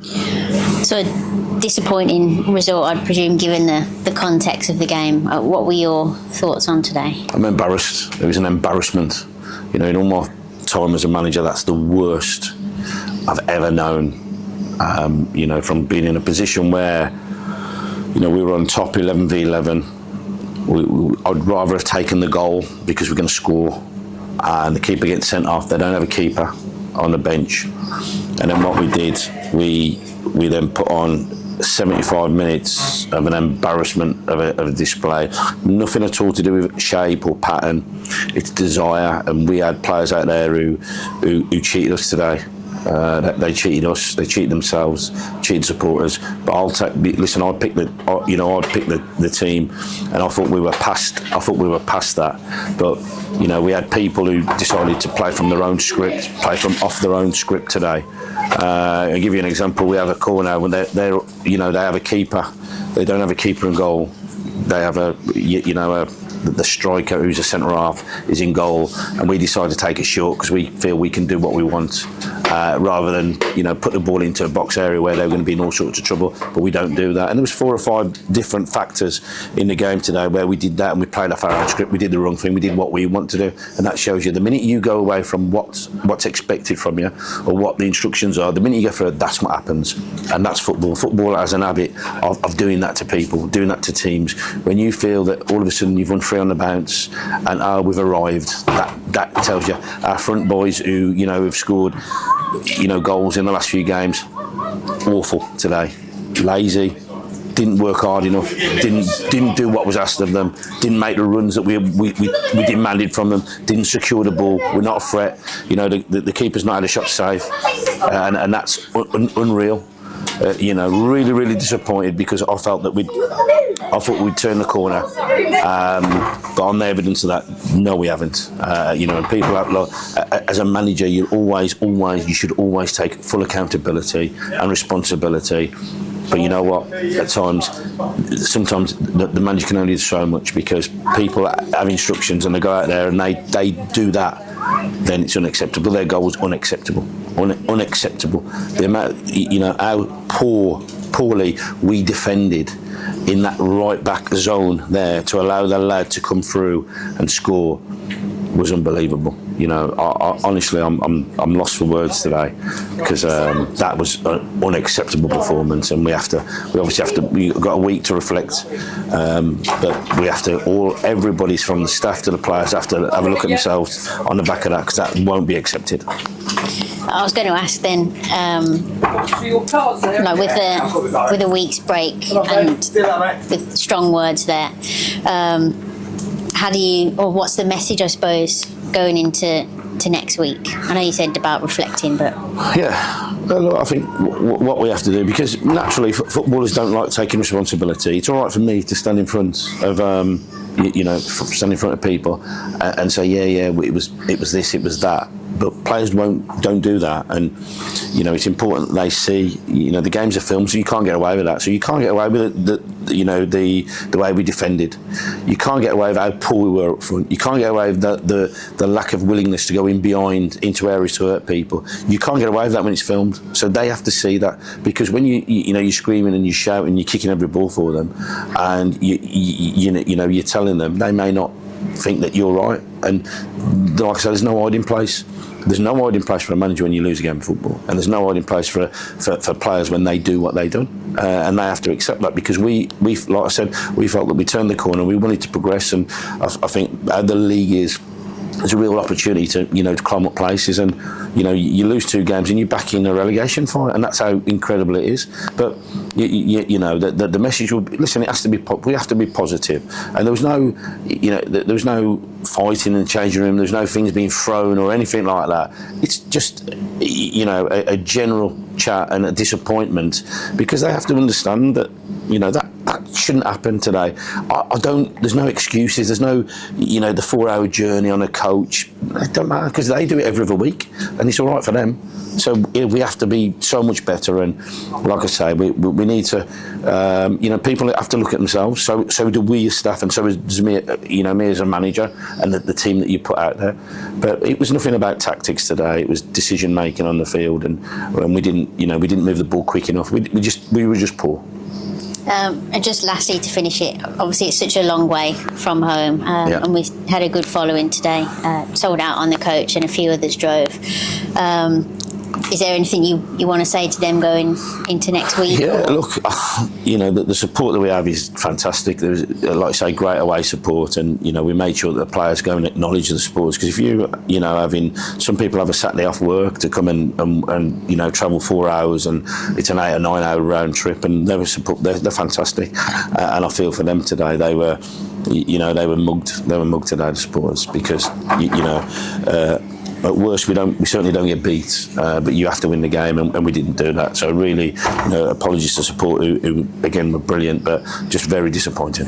So a disappointing result, I'd presume, given the context of the game. What were your thoughts on today? I'm embarrassed. It was an embarrassment. You know, in all my time as a manager, that's the worst I've ever known. You know, from being in a position where, you know, we were on top 11v11. I'd rather have taken the goal because we're going to score, and the keeper gets sent off. They don't have a keeper on the bench, and then what we did, we then put on 75 minutes of an embarrassment of a display. Nothing at all to do with shape or pattern. It's desire, and we had players out there who cheated us today. They cheated us. They cheated themselves. Cheated supporters. But I picked the team, and I thought we were past. I thought we were past that. But you know, we had people who decided to play from their own script, play from off their own script today. I'll give you an example. We have a corner when they have a keeper. They don't have a keeper in goal. They have the striker, who's a centre half, is in goal, and we decide to take it short because we feel we can do what we want, rather than put the ball into a box area where they're going to be in all sorts of trouble. But we don't do that, and there was 4 or 5 different factors in the game today where we did that, and we played off our own script. We did the wrong thing. We did what we want to do, and that shows you the minute you go away from what's expected from you or what the instructions are, the minute you go for it, that's what happens, and that's football. Football has an habit of doing that to people, doing that to teams. When you feel that all of a sudden you've won 3 on the bounce and we've arrived, that tells you our front boys who have scored goals in the last few games, awful today, lazy, didn't work hard enough, didn't do what was asked of them, didn't make the runs that we demanded from them, didn't secure the ball. We're not a threat. The keeper's not had a shot safe, and that's unreal. Really disappointed because I felt that I thought we'd turn the corner, but on the evidence of that, no, we haven't. And people as a manager, you should always take full accountability and responsibility. But you know what? At times, sometimes the manager can only do so much because people have instructions and they go out there and they do that. Then it's unacceptable. Their goal was unacceptable. Unacceptable. The amount, how poorly we defended in that right back zone there to allow the lad to come through and score was unbelievable. Honestly, I'm lost for words today because that was an unacceptable performance, and we've got a week to reflect, but we have to everybody's from the staff to the players have to have a look at themselves on the back of that, because that won't be accepted. I was going to ask then, with a week's break and with strong words there, what's the message, I suppose, going into next week? I know you said about reflecting, but look, I think what we have to do, because naturally footballers don't like taking responsibility. It's all right for me to stand in front of stand in front of people and say it was this, it was that. But players don't do that, and it's important that they see the games are filmed, so you can't get away with that. So you can't get away with the way we defended. You can't get away with how poor we were up front. You can't get away with the lack of willingness to go in behind into areas to hurt people. You can't get away with that when it's filmed. So they have to see that, because when you're screaming and you're shouting, you're kicking every ball for them, and you're telling them, they may not think that you're right. And like I said, there's no hiding place. There's no hiding place for a manager when you lose a game of football, and there's no hiding place for players when they do what they do, and they have to accept that, because we like I said, we felt that we turned the corner, we wanted to progress, and I think the league is a real opportunity to to climb up places, and you lose 2 games and you're back in a relegation fight, and that's how incredible it is. But the message will be, listen, it has to be, we have to be positive, and there was no fighting in the changing room, there's no things being thrown or anything like that. It's just a general chat and a disappointment, because they have to understand that You know, that shouldn't happen today. I don't. There's no excuses. There's no, you know, the 4-hour journey on a coach. It don't matter because they do it every other week, and it's all right for them. So we have to be so much better. And like I say, we need to. You know, people have to look at themselves. So do we as staff, and so does me. You know, me as a manager, and the team that you put out there. But it was nothing about tactics today. It was decision making on the field, and we didn't. You know, we didn't move the ball quick enough. We were just poor. And just lastly, to finish it, obviously it's such a long way from home, and we had a good following today. Sold out on the coach, and a few others drove. Is there anything you want to say to them going into next week? Yeah, look, you know, the support that we have is fantastic. There's, like I say, great away support, and, you know, we made sure that the players go and acknowledge the supporters, because if you know, having some people have a Saturday off work to come and you know, travel 4 hours, and it's an 8 or 9 hour round trip, and they're fantastic, and I feel for them today. They were, you know, they were mugged today, the supporters, because you know. At worst, we certainly don't get beat, but you have to win the game, and we didn't do that. So really, you know, apologies to support who again were brilliant, but just very disappointing.